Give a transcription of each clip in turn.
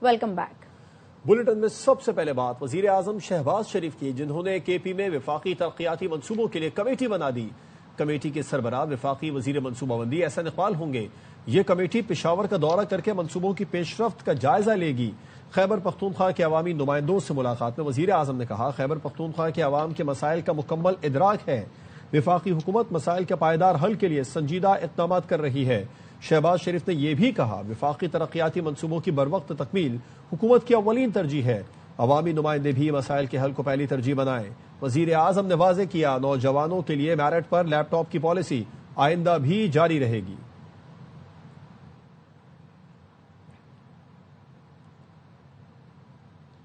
Welcome back. Bulletin میں سب سے پہلے بات وزیر اعظم شہباز شریف کی، جنہوں نے کے پی میں وفاقی ترقیاتی منصوبوں کے لیے کمیٹی بنا دی۔ کمیٹی کے سربراہ وفاقی وزیر منصوبہ بندی احسن اقبال ہوں گے۔ یہ کمیٹی پشاور کا دورہ کر کے منصوبوں کی پیش رفت کا جائزہ لے گی۔ خیبر پختونخوا کے عوامی نمائندوں سے ملاقات میں وزیر اعظم نے کہا، خیبر پختونخوا کے عوام کے مسائل کا مکمل ادراک ہے۔ وفاقی حکومت مسائل کے پائیدار حل کے لیے سنجیدہ اقدامات کر رہی ہے۔ شہباز شریف نے یہ بھی کہا، وفاقی ترقیاتی منصوبوں کی بروقت تکمیل حکومت کی اولین ترجیح ہے۔ عوامی نمائندے بھی مسائل کے حل کو پہلی ترجیح بنائیں۔ وزیر اعظم نے واضح کیا، نوجوانوں کے لیے میرٹ پر لیپ ٹاپ کی پالیسی آئندہ بھی جاری رہے گی۔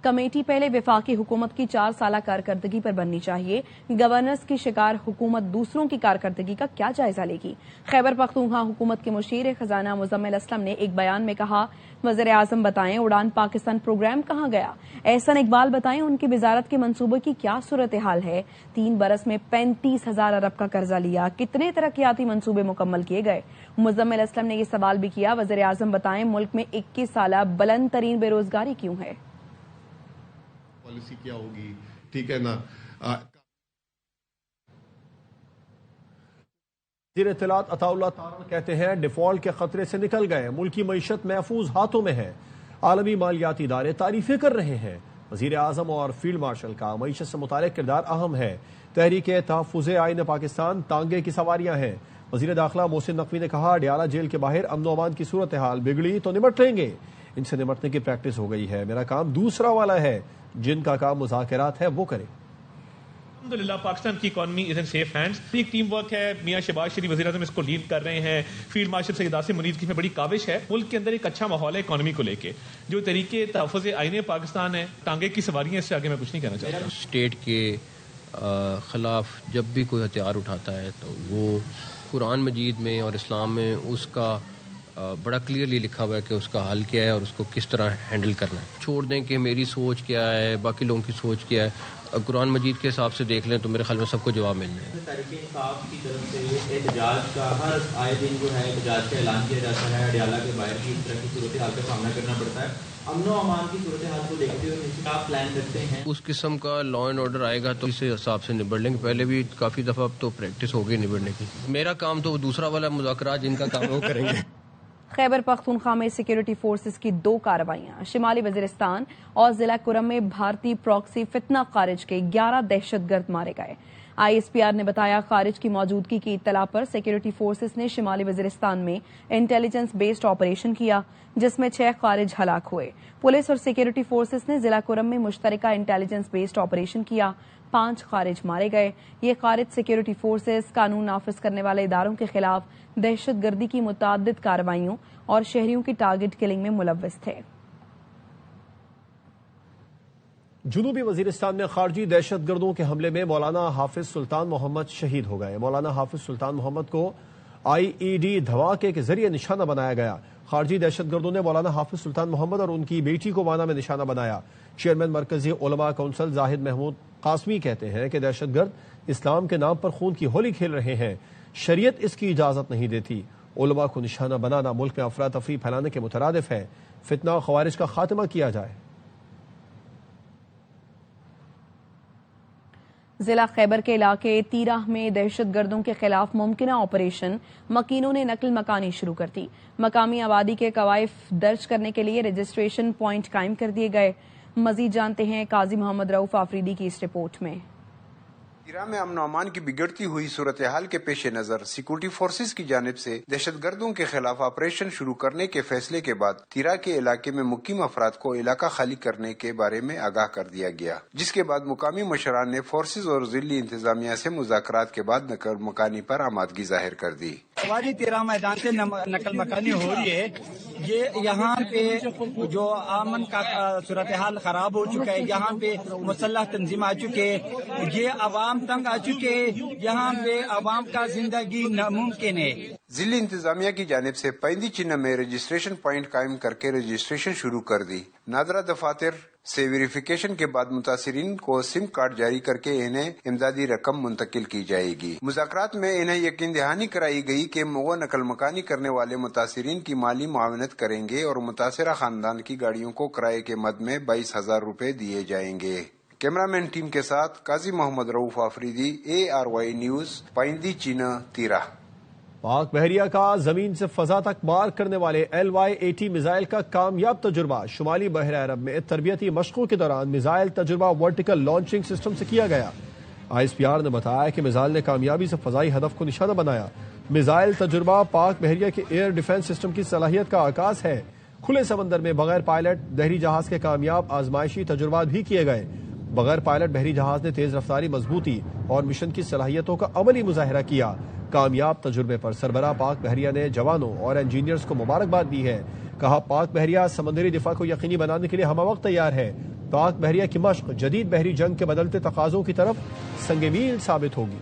کمیٹی پہلے وفاقی حکومت کی 4 سالہ کارکردگی پر بننی چاہیے۔ گورننس کی شکار حکومت دوسروں کی کارکردگی کا کیا جائزہ لے گی؟ خیبر پختونخوا حکومت کے مشیر خزانہ مزمل اسلم نے ایک بیان میں کہا، وزیر اعظم بتائیں اڑان پاکستان پروگرام کہاں گیا؟ احسن اقبال بتائیں ان کی وزارت کے منصوبے کی کیا صورتحال ہے؟ 3 برس میں 35,000 ارب کا قرضہ لیا، کتنے ترقیاتی منصوبے مکمل کیے گئے؟ مزمل اسلم نے یہ سوال بھی کیا، وزیر اعظم بتائیں ملک میں 21 سالہ بلند ترین بے روزگاری کیوں ہے؟ پالیسی کیا ہوگی، ٹھیک ہے نا۔ وزیر اطلاعات عطا اللہ تارڑ کہتے ہیں، ڈیفالٹ کے خطرے سے نکل گئے، ملکی معیشت محفوظ ہاتھوں میں ہے، عالمی مالیاتی ادارے تعریفیں کر رہے ہیں۔ وزیر اعظم اور فیلڈ مارشل کا معیشت سے متعلق کردار اہم ہے۔ تحریک تحفظ آئین پاکستان تانگے کی سواریاں ہیں۔ وزیر داخلہ محسن نقوی نے کہا، ڈیالہ جیل کے باہر امن و امان کی صورتحال بگڑی تو نمٹ لیں گے، ان سے نمٹنے کی پریکٹس ہو گئی ہے، میرا کام دوسرا والا ہے، جن کا کام مذاکرات ہے وہ کرے۔ الحمدللہ پاکستان کی economy is in safe hands. ایک ٹیم ورک ہے، میاں شہباز شریف وزیر اعظم اس کو لیڈ کر رہے ہیں، فیلڈ مارشل سید عاصم منیر کی میں بڑی کاوش ہے۔ ملک کے اندر ایک اچھا ماحول ہے اکانومی کو لے کے۔ جو طریقے تحفظ آئین پاکستان ہے، ٹانگے کی سواریاں، اس سے آگے میں کچھ نہیں کہنا چاہتا۔ اسٹیٹ کے خلاف جب بھی کوئی ہتھیار اٹھاتا ہے تو وہ قرآن مجید میں اور اسلام میں اس کا بڑا کلیئرلی لکھا ہوا ہے کہ اس کا حل کیا ہے اور اس کو کس طرح ہینڈل کرنا ہے۔ چھوڑ دیں کہ میری سوچ کیا ہے، باقی لوگوں کی سوچ کیا ہے، قرآن مجید کے حساب سے دیکھ لیں تو میرے خیال میں سب کو جواب مل جائے گا۔ تحریک انصاف کی طرف سے احتجاج کا ہر آئے دن جو ہے احتجاج کا اعلان کیا جاتا ہے، ڈیالہ کے باہر کی اس طرح کی صورتحال کا سامنا کرنا پڑتا ہے۔ امن و امان کی صورتحال کو دیکھتے ہوئے کیا پلان کرتے ہیں؟ اس قسم کا لا اینڈ آرڈر آئے گا تو اس حساب سے نبڑ لیں گے۔ پہلے بھی کافی دفعہ اب تو پریکٹس ہو گئی نبڑنے کی۔ میرا کام تو دوسرا والا مذاکرات جن کا کام وہ کریں گے۔ خیبر پختونخوا میں سیکیورٹی فورسز کی 2 کارروائیاں، شمالی وزیرستان اور ضلع کرم میں بھارتی پراکسی فتنہ خارج کے 11 دہشت گرد مارے گئے۔ آئی ایس پی آر نے بتایا، خارج کی موجودگی کی اطلاع پر سیکیورٹی فورسز نے شمالی وزیرستان میں انٹیلیجنس بیسڈ آپریشن کیا، جس میں 6 خارج ہلاک ہوئے۔ پولیس اور سیکیورٹی فورسز نے ضلع کرم میں مشترکہ انٹیلیجنس بیسڈ آپریشن کیا، 5 خارج مارے گئے۔ یہ خارج سیکیورٹی فورسز قانون نافذ کرنے والے اداروں کے خلاف دہشت گردی کی متعدد کارروائیوں اور شہریوں کی ٹارگٹ کلنگ میں ملوث تھے۔ جنوبی وزیرستان میں خارجی دہشت گردوں کے حملے میں مولانا حافظ سلطان محمد شہید ہو گئے۔ مولانا حافظ سلطان محمد کو آئی ای ڈی دھماکے کے ذریعے نشانہ بنایا گیا۔ خارجی دہشت گردوں نے مولانا حافظ سلطان محمد اور ان کی بیٹی کو وانا میں نشانہ بنایا۔ چیئرمین مرکزی علماء کونسل زاہد محمود قاسمی کہتے ہیں کہ دہشت گرد اسلام کے نام پر خون کی ہولی کھیل رہے ہیں، شریعت اس کی اجازت نہیں دیتی۔ علماء کو نشانہ بنانا ملک میں افراتفری پھیلانے کے مترادف ہے۔ فتنہ و خوارج کا خاتمہ کیا جائے۔ ضلع خیبر کے علاقے تیرہ میں دہشت گردوں کے خلاف ممکنہ آپریشن مکینوں نے نقل مکانی شروع کر دی۔ مقامی آبادی کے قوائف درج کرنے کے لیے رجسٹریشن پوائنٹ قائم کر دیے گئے۔ مزید جانتے ہیں قاضی محمد رؤف آفریدی کی اس رپورٹ میں۔ تیرہ میں امن و امان کی بگڑتی ہوئی صورتحال کے پیش نظر سیکورٹی فورسز کی جانب سے دہشت گردوں کے خلاف آپریشن شروع کرنے کے فیصلے کے بعد تیرہ کے علاقے میں مقیم افراد کو علاقہ خالی کرنے کے بارے میں آگاہ کر دیا گیا، جس کے بعد مقامی مشران نے فورسز اور ضلعی انتظامیہ سے مذاکرات کے بعد نقل مکانی پر آمادگی ظاہر کر دی۔ وادی تیرہ میدان سے نقل مکانی ہو رہی ہے۔ یہ یہاں پہ جو امن کا صورتحال خراب ہو چکا ہے، یہاں پہ مسلح تنظیم آ چکے، یہ عوام تنگ آ چکے، یہاں پہ عوام کا زندگی ناممکن ہے۔ ضلع انتظامیہ کی جانب سے پیندی چنہ میں رجسٹریشن پوائنٹ قائم کر کے رجسٹریشن شروع کر دی۔ نادرہ دفاتر سے ویریفیکیشن کے بعد متاثرین کو سم کارڈ جاری کر کے انہیں امدادی رقم منتقل کی جائے گی۔ مذاکرات میں انہیں یقین دہانی کرائی گئی کہ وہ نقل مکانی کرنے والے متاثرین کی مالی معاونت کریں گے اور متاثرہ خاندان کی گاڑیوں کو کرائے کے مد میں 22,000 روپے دیے جائیں گے۔ کیمرامین ٹیم کے ساتھ قاضی محمد رؤوف آفریدی، ARY نیوز، پیندی چینہ، تیرہ۔ پاک بحریہ کا زمین سے فضا تک مار کرنے والے LY-80 میزائل کا کامیاب تجربہ شمالی بحر عرب میں تربیتی مشقوں کے دوران میزائل تجربہ ورٹیکل لانچنگ سسٹم سے کیا گیا۔ ISPR نے بتایا کہ میزائل نے کامیابی سے فضائی ہدف کو نشانہ بنایا۔ میزائل تجربہ پاک بحریہ کے ایئر ڈیفنس سسٹم کی صلاحیت کا عکاس ہے۔ کھلے سمندر میں بغیر پائلٹ بحری جہاز کے کامیاب آزمائشی تجربات بھی کیے گئے۔ بغیر پائلٹ بحری جہاز نے تیز رفتاری، مضبوطی اور مشن کی صلاحیتوں کا عملی مظاہرہ کیا۔ کامیاب تجربے پر سربراہ پاک بحریہ نے جوانوں اور انجینئرز کو مبارکباد دی ہے۔ کہا، پاک بحریہ سمندری دفاع کو یقینی بنانے کے لیے ہمہ وقت تیار ہے۔ پاک بحریہ کی مشق جدید بحری جنگ کے بدلتے تقاضوں کی طرف سنگ میل ثابت ہوگی۔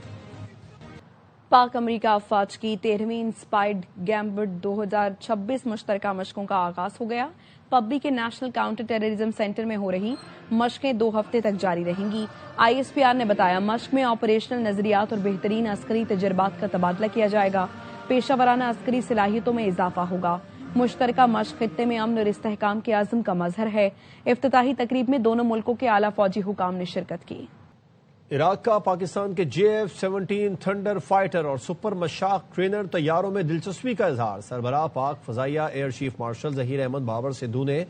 پاک امریکہ افواج کی 13ویں انسپائرڈ گیمبٹ 2026 مشترکہ مشقوں کا آغاز ہو گیا۔ پبی کے نیشنل کاؤنٹر ٹیررزم سینٹر میں ہو رہی مشقیں 2 ہفتے تک جاری رہیں گی۔ ISPR نے بتایا، مشق میں آپریشنل نظریات اور بہترین عسکری تجربات کا تبادلہ کیا جائے گا۔ پیشہ ورانہ عسکری صلاحیتوں میں اضافہ ہوگا۔ مشترکہ مشق خطے میں امن اور استحکام کے عزم کا مظہر ہے۔ افتتاحی تقریب میں دونوں ملکوں کے اعلیٰ فوجی حکام نے شرکت کی۔ عراق کا پاکستان کے JF-17 تھنڈر فائٹر اور سپر مشاق ٹرینر طیاروں میں دلچسپی کا اظہار۔ سربراہ پاک فضائیہ air chief marshal Zaheer Ahmed Babar Sidhu نے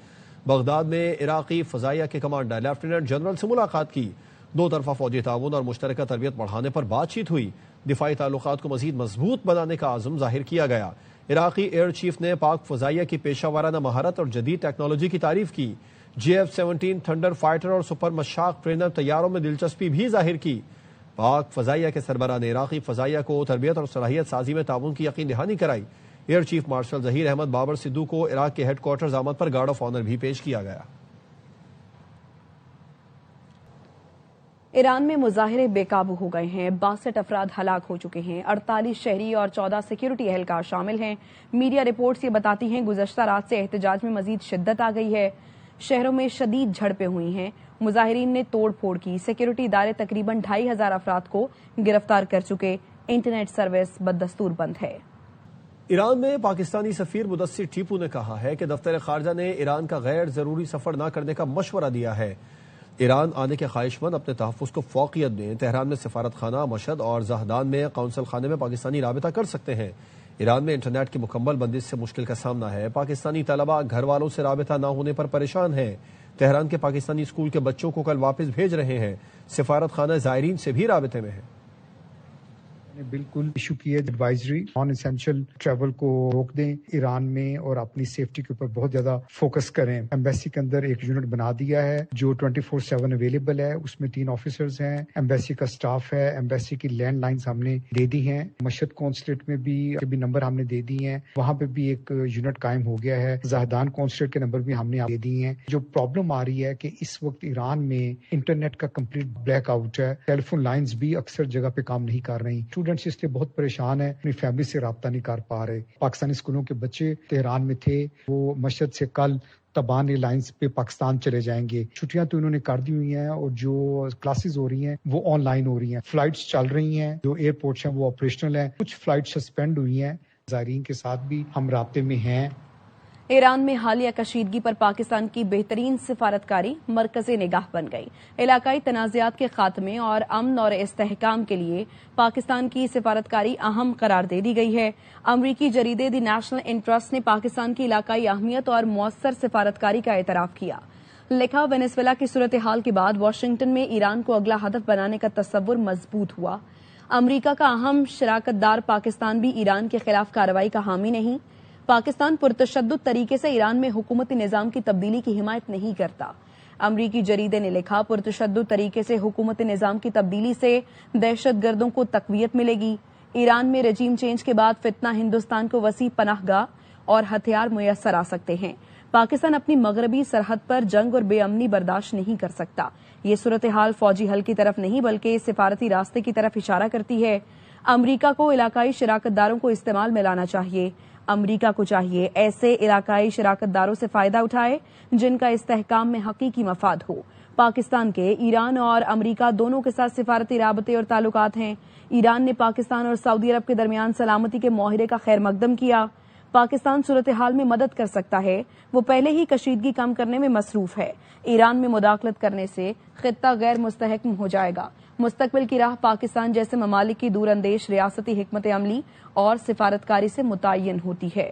بغداد میں عراقی فضائیہ کے کمانڈر لیفٹیننٹ جنرل سے ملاقات کی۔ 2 طرفہ فوجی تعاون اور مشترکہ تربیت بڑھانے پر بات چیت ہوئی۔ دفاعی تعلقات کو مزید مضبوط بنانے کا عزم ظاہر کیا گیا۔ عراقی ایئر چیف نے پاک فضائیہ کی پیشہ ورانہ مہارت اور جدید ٹیکنالوجی کی تعریف کی۔ JF-17 تھنڈر فائٹر اور سپر مشاق ٹرینر طیاروں میں دلچسپی بھی ظاہر کی۔ پاک فضائیہ کے سربراہ نے عراقی فضائیہ کو تربیت اور صلاحیت سازی میں تعاون کی یقین دہانی کرائی۔ Air chief marshal Zaheer Ahmed Babar Sidhu کو عراق کے ہیڈ کوارٹرز آمد پر گارڈ آف آنر بھی پیش کیا گیا۔ ایران میں مظاہرے بے قابو ہو گئے ہیں۔ 62 افراد ہلاک ہو چکے ہیں۔ 48 شہری اور 14 سیکیورٹی اہلکار شامل ہیں۔ میڈیا رپورٹس یہ بتاتی ہیں گزشتہ رات سے احتجاج میں مزید شدت آ گئی ہے۔ شہروں میں شدید جھڑپیں ہوئی ہیں۔ مظاہرین نے توڑ پھوڑ کی۔ سیکیورٹی ادارے تقریباً 2500 افراد کو گرفتار کر چکے۔ انٹرنیٹ سروس بدستور بند ہے۔ ایران میں پاکستانی سفیر مدثر ٹیپو نے کہا ہے کہ دفتر خارجہ نے ایران کا غیر ضروری سفر نہ کرنے کا مشورہ دیا ہے۔ ایران آنے کے خواہش مند اپنے تحفظ کو فوقیت دیں۔ تہران میں سفارت خانہ، مشہد اور زہدان میں قونصل خانے میں پاکستانی رابطہ کر سکتے ہیں۔ ایران میں انٹرنیٹ کی مکمل بندش سے مشکل کا سامنا ہے۔ پاکستانی طلبہ گھر والوں سے رابطہ نہ ہونے پر پریشان ہیں۔ تہران کے پاکستانی اسکول کے بچوں کو کل واپس بھیج رہے ہیں۔ سفارت خانہ زائرین سے بھی رابطے میں ہے۔ بالکل ایشو کی ہے ایڈوائزری نان اسینشل ٹریول کو روک دیں ایران میں اور اپنی سیفٹی کے اوپر بہت زیادہ فوکس کریں۔ ایمبیسی کے اندر ایک یونٹ بنا دیا ہے جو 24/7 اویلیبل ہے۔ اس میں 3 آفیسرز ہیں، ایمبیسی کا سٹاف ہے، ایمبیسی کی لینڈ لائنز ہم نے دے دی ہیں۔ مشہد کونسلیٹ میں بھی نمبر ہم نے دے دی ہیں، وہاں پہ بھی ایک یونٹ قائم ہو گیا ہے۔ زاہدان کونسلیٹ کے نمبر بھی ہم نے دے دی ہیں۔ جو پرابلم آ رہی ہے کہ اس وقت ایران میں انٹرنیٹ کا کمپلیٹ بلیک آؤٹ ہے، ٹیلی فون لائنز بھی اکثر جگہ پہ کام نہیں کر رہی۔ اسٹوڈنٹس اس لیے بہت پریشان ہیں، اپنی فیملی سے رابطہ نہیں کر پا رہے۔ پاکستانی اسکولوں کے بچے تہران میں تھے، وہ مشہد سے کل تبان ایئر لائنز پہ پاکستان چلے جائیں گے۔ چھٹیاں تو انہوں نے کر دی ہوئی ہیں اور جو کلاسز ہو رہی ہیں وہ آن لائن ہو رہی ہیں۔ فلائٹس چل رہی ہیں، جو ایئرپورٹس ہیں وہ آپریشنل ہیں، کچھ فلائٹ سسپینڈ ہوئی ہیں۔ زائرین کے ساتھ بھی ہم رابطے میں ہیں۔ ایران میں حالیہ کشیدگی پر پاکستان کی بہترین سفارتکاری مرکز نگاہ بن گئی۔ علاقائی تنازعات کے خاتمے اور امن اور استحکام کے لیے پاکستان کی سفارتکاری اہم قرار دے دی گئی ہے۔ امریکی جریدے دی نیشنل انٹرسٹ نے پاکستان کی علاقائی اہمیت اور مؤثر سفارتکاری کا اعتراف کیا۔ لکھا، وینزویلا کی صورتحال کے بعد واشنگٹن میں ایران کو اگلا ہدف بنانے کا تصور مضبوط ہوا۔ امریکہ کا اہم شراکت دار پاکستان بھی ایران کے خلاف کارروائی کا حامی نہیں۔ پاکستان پرتشدد طریقے سے ایران میں حکومتی نظام کی تبدیلی کی حمایت نہیں کرتا۔ امریکی جریدے نے لکھا، پرتشدد طریقے سے حکومتی نظام کی تبدیلی سے دہشت گردوں کو تقویت ملے گی۔ ایران میں رجیم چینج کے بعد فتنہ ہندوستان کو وسیع پناہ گاہ اور ہتھیار میسر آ سکتے ہیں۔ پاکستان اپنی مغربی سرحد پر جنگ اور بے امنی برداشت نہیں کر سکتا۔ یہ صورتحال فوجی حل کی طرف نہیں بلکہ سفارتی راستے کی طرف اشارہ کرتی ہے۔ امریکہ کو علاقائی شراکت داروں کو استعمال میں لانا چاہیے. امریکہ کو چاہیے ایسے علاقائی شراکت داروں سے فائدہ اٹھائے جن کا استحکام میں حقیقی مفاد ہو. پاکستان کے ایران اور امریکہ دونوں کے ساتھ سفارتی رابطے اور تعلقات ہیں. ایران نے پاکستان اور سعودی عرب کے درمیان سلامتی کے معاہدے کا خیر مقدم کیا. پاکستان صورتحال میں مدد کر سکتا ہے، وہ پہلے ہی کشیدگی کم کرنے میں مصروف ہے. ایران میں مداخلت کرنے سے خطہ غیر مستحکم ہو جائے گا. مستقبل کی راہ پاکستان جیسے ممالک کی دور اندیش ریاستی حکمت عملی اور سفارتکاری سے متعین ہوتی ہے.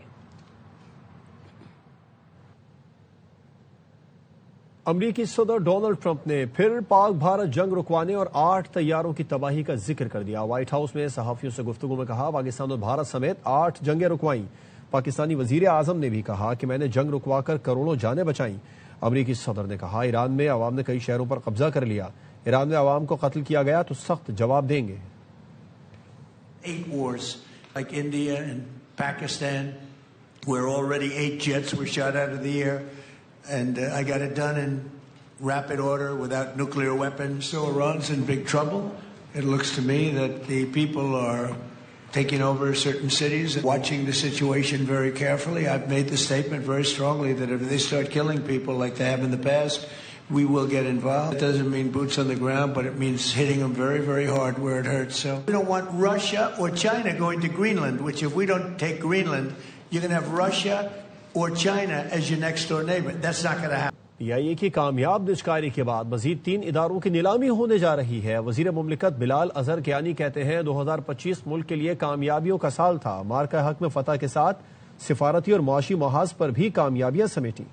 امریکی صدر ڈونلڈ ٹرمپ نے پھر پاک بھارت جنگ رکوانے اور 8 طیاروں کی تباہی کا ذکر کر دیا. وائٹ ہاؤس میں صحافیوں سے گفتگو میں کہا پاکستان اور بھارت سمیت 8 جنگیں رکوائیں. پاکستانی وزیر اعظم نے بھی کہا کہ میں نے جنگ رکوا کر کروڑوں جانیں بچائیں. امریکی صدر نے کہا ایران میں عوام نے کئی شہروں پر قبضہ کر لیا. ایران میں عوام کو قتل کیا گیا تو سخت جواب دیں گے. 8 wars like India and Pakistan where already 8 jets were shot out of the air and I got it done in rapid order without nuclear weapons. So Iran's in big trouble. It looks to me that the people are taking over certain cities and watching the situation very carefully. I've made the statement very strongly that if they start killing people like they have in the past, we will get involved. It doesn't mean boots on the ground, but it means hitting them very, very hard where it hurts. So we don't want Russia or China going to Greenland, which if we don't take Greenland, you're going to have Russia or China as your next door neighbor. That's not going to happen. PIA کی کامیاب نجکاری کے بعد مزید 3 اداروں کی نیلامی ہونے جا رہی ہے. وزیر مملکت بلال اظہر کیانی کہتے ہیں 2025 ملک کے لیے کامیابیوں کا سال تھا. مارکہ حق میں فتح کے ساتھ سفارتی اور معاشی محاذ پر بھی کامیابیاں سمیٹی.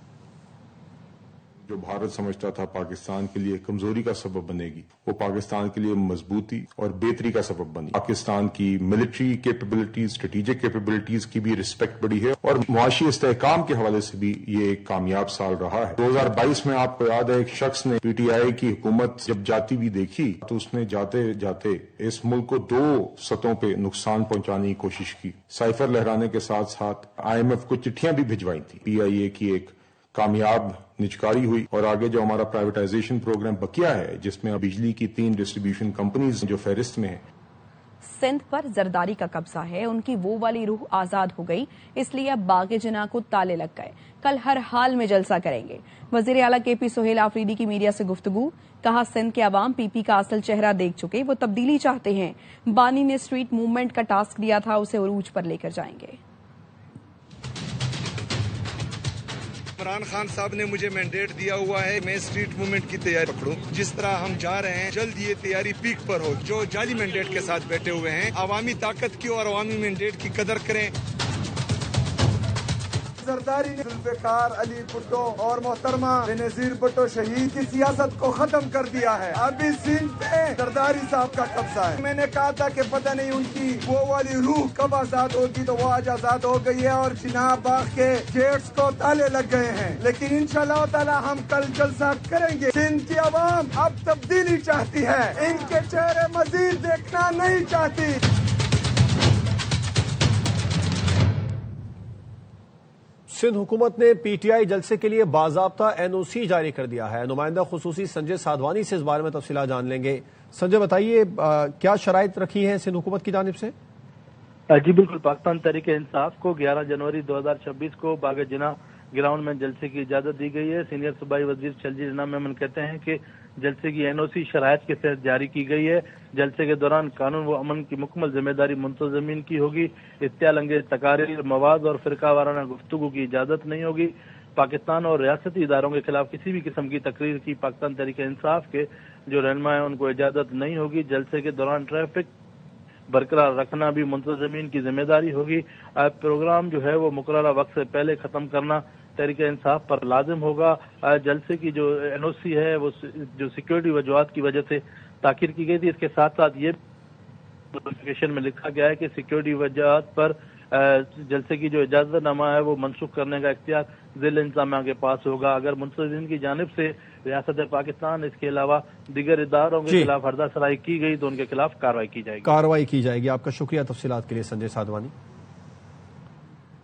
جو بھارت سمجھتا تھا پاکستان کے لیے کمزوری کا سبب بنے گی، وہ پاکستان کے لیے مضبوطی اور بہتری کا سبب بنی. پاکستان کی ملٹری کیپیبلٹیز، اسٹریٹجک کیپیبلٹیز کی بھی رسپیکٹ بڑھی ہے اور معاشی استحکام کے حوالے سے بھی یہ ایک کامیاب سال رہا ہے. 2022 میں آپ کو یاد ہے ایک شخص نے PTI کی حکومت جب جاتی بھی دیکھی تو اس نے جاتے جاتے اس ملک کو 2 سطحوں پہ نقصان پہنچانے کی کوشش کی. سائفر لہرانے کے ساتھ ساتھ IMF کو چٹھیاں بھی بھجوائی تھیں. PIA کی ایک کامیاب نجکاری ہوئی اور آگے جو ہمارا پرائیویٹائزیشن پروگرام بقیہ ہے جس میں بجلی کی 3 ڈسٹریبیوشن کمپنیز جو فہرست میں ہیں. سندھ پر زرداری کا قبضہ ہے، ان کی وہ والی روح آزاد ہو گئی، اس لیے اب باغ جناح کو تالے لگ گئے. کل ہر حال میں جلسہ کریں گے. وزیر اعلیٰ KP سہیل آفریدی کی میڈیا سے گفتگو. کہا سندھ کے عوام PP کا اصل چہرہ دیکھ چکے، وہ تبدیلی چاہتے ہیں. بانی نے اسٹریٹ موومنٹ کا ٹاسک دیا تھا، اسے عروج پر لے کر جائیں گے. عمران خان صاحب نے مجھے مینڈیٹ دیا ہوا ہے میں اسٹریٹ موومنٹ کی تیاری پکڑوں. جس طرح ہم جا رہے ہیں جلد یہ تیاری پیک پر ہو. جو جعلی مینڈیٹ کے ساتھ بیٹھے ہوئے ہیں عوامی طاقت کی اور عوامی مینڈیٹ کی قدر کریں. زرداری نے ذوالفقار علی بھٹو اور محترمہ بینظیر بھٹو شہید کی سیاست کو ختم کر دیا ہے. ابھی سندھ پہ زرداری صاحب کا قبضہ ہے. میں نے کہا تھا کہ پتہ نہیں ان کی وہ والی روح کب آزاد ہوگی، تو وہ آج آزاد ہو گئی ہے اور جناح باغ کے گیٹس کو تالے لگ گئے ہیں. لیکن انشاءاللہ تعالی ہم کل جلسہ کریں گے. سندھ کی عوام اب تبدیلی چاہتی ہے، ان کے چہرے مزید دیکھنا نہیں چاہتی. سندھ حکومت نے PTI جلسے کے لیے باضابطہ NOC جاری کر دیا ہے. نمائندہ خصوصی سنجے سادھوانی سے اس بارے میں تفصیلات جان لیں گے. سنجے بتائیے کیا شرائط رکھی ہیں سندھ حکومت کی جانب سے؟ جی بالکل، پاکستان تحریک انصاف کو 11 جنوری 2026 کو باغ جناح گراؤنڈ میں جلسے کی اجازت دی گئی ہے. سینئر صوبائی وزیر شلجی رنا میمن کہتے ہیں کہ جلسے کی NOC شرائط کے تحت جاری کی گئی ہے. جلسے کے دوران قانون و امن کی مکمل ذمہ داری منتظمین کی ہوگی. اشتعال انگیز تقاریر، مواد اور فرقہ وارانہ گفتگو کی اجازت نہیں ہوگی. پاکستان اور ریاستی اداروں کے خلاف کسی بھی قسم کی تقریر کی پاکستان تحریک انصاف کے جو رہنما ہیں ان کو اجازت نہیں ہوگی. جلسے کے دوران ٹریفک برقرار رکھنا بھی منتظمین کی ذمہ داری ہوگی. پروگرام جو ہے وہ مقررہ وقت سے پہلے ختم کرنا تحریک انصاف پر لازم ہوگا. جلسے کی جو NOC ہے وہ جو سیکیورٹی وجوہات کی وجہ سے تاخیر کی گئی تھی. اس کے ساتھ ساتھ یہ نوٹیفیکیشن میں لکھا گیا ہے کہ سیکیورٹی وجوہات پر جلسے کی جو اجازت نامہ ہے وہ منسوخ کرنے کا اختیار ضلع انتظامیہ کے پاس ہوگا. اگر منتظمین کی جانب سے ریاست پاکستان اس کے علاوہ دیگر اداروں کے خلاف ہردہ سرائی کی گئی تو ان کے خلاف کارروائی کی جائے گی. آپ کا شکریہ تفصیلات کے لیے سنجے سادھوانی.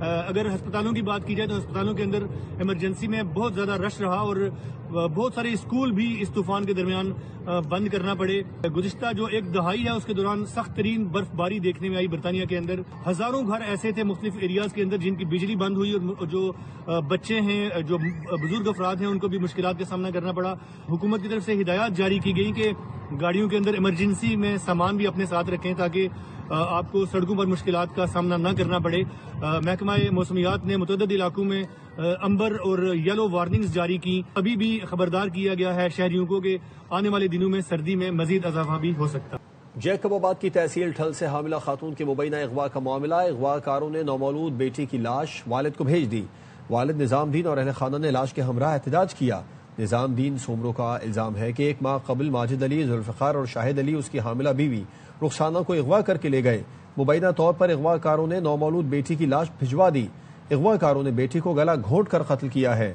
اگر ہسپتالوں کی بات کی جائے تو ہسپتالوں کے اندر ایمرجنسی میں بہت زیادہ رش رہا اور بہت سارے اسکول بھی اس طوفان کے درمیان بند کرنا پڑے. گزشتہ جو ایک دہائی ہے اس کے دوران سخت ترین برف باری دیکھنے میں آئی برطانیہ کے اندر. ہزاروں گھر ایسے تھے مختلف ایریاز کے اندر جن کی بجلی بند ہوئی اور جو بچے ہیں, جو بزرگ افراد ہیں, ان کو بھی مشکلات کا سامنا کرنا پڑا. حکومت کی طرف سے ہدایات جاری کی گئی کہ گاڑیوں کے اندر ایمرجنسی میں سامان بھی اپنے ساتھ رکھیں تاکہ آپ کو سڑکوں پر مشکلات کا سامنا نہ کرنا پڑے. محکمہ موسمیات نے متعدد علاقوں میں امبر اور یلو وارننگز جاری کی. ابھی بھی خبردار کیا گیا ہے شہریوں کو کہ آنے والے دنوں میں سردی میں مزید اضافہ بھی ہو سکتا. جیکب آباد کی تحصیل ٹھل سے حاملہ خاتون کے مبینہ اغوا کا معاملہ. اغوا کاروں نے نومولود بیٹی کی لاش والد کو بھیج دی. والد نظام دین اور اہل خانہ نے لاش کے ہمراہ احتجاج کیا. نظام دین سومرو کا الزام ہے کہ 1 ماہ قبل ماجد علی, ذوالفقار اور شاہد علی اس کی حاملہ بیوی رخسانہ کو اغوا کر کے لے گئے. مبینہ طور پر اغوا کاروں نے نومولود بیٹی کی لاش بھجوا دی. اغوا کاروں نے بیٹی کو گلا گھونٹ کر قتل کیا ہے.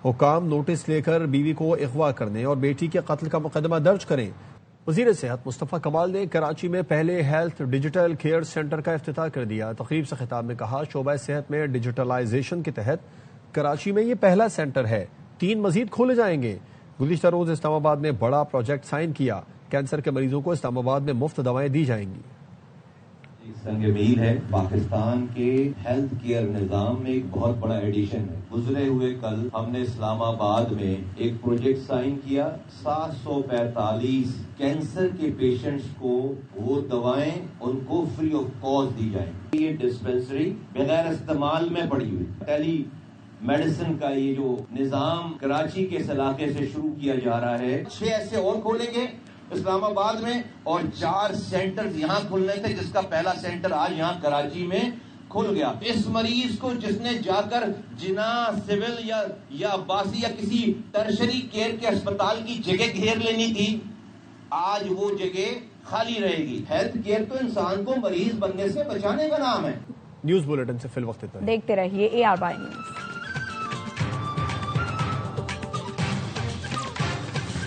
حکام نوٹس لے کر بیوی کو اغوا کرنے اور بیٹی کے قتل کا مقدمہ درج کریں. وزیر صحت مصطفیٰ کمال نے کراچی میں پہلے ہیلتھ ڈیجیٹل کیئر سینٹر کا افتتاح کر دیا. تقریب سے خطاب میں کہا, شعبہ صحت میں ڈیجیٹلائزیشن کے تحت کراچی میں یہ پہلا سینٹر ہے. 3 مزید کھولے جائیں گے. گزشتہ روز اسلام آباد میں بڑا پروجیکٹ سائن کیا. کینسر کے مریضوں کو اسلام آباد میں مفت دوائیں دی جائیں گی. سنگ میل ہے پاکستان کے ہیلتھ کیئر نظام میں ایک بہت بڑا ایڈیشن ہے. گزرے ہوئے کل ہم نے اسلام آباد میں ایک پروجیکٹ سائن کیا. 745 کینسر کے پیشنٹس کو وہ دوائیں ان کو فری آف کاسٹ دی جائیں گی. یہ ڈسپینسری بغیر استعمال میں پڑی ہوئی ٹیلی میڈیسن کا یہ جو نظام کراچی کے اس علاقے سے شروع کیا جا رہا ہے. 6 ایسے اور کھولیں گے اسلام آباد میں اور 4 سینٹر یہاں کھلنے تھے, جس کا پہلا سینٹر آج یہاں کراچی میں کھل گیا. اس مریض کو جس نے جا کر جنا سول یا عباسی یا کسی ٹرشری کیئر کے اسپتال کی جگہ گھیر لینی تھی, آج وہ جگہ خالی رہے گی. ہیلتھ کیئر تو انسان کو مریض بننے سے بچانے کا نام ہے. نیوز بلیٹن سے فی الوقت اتنا. دیکھتے رہیے AR نیوز.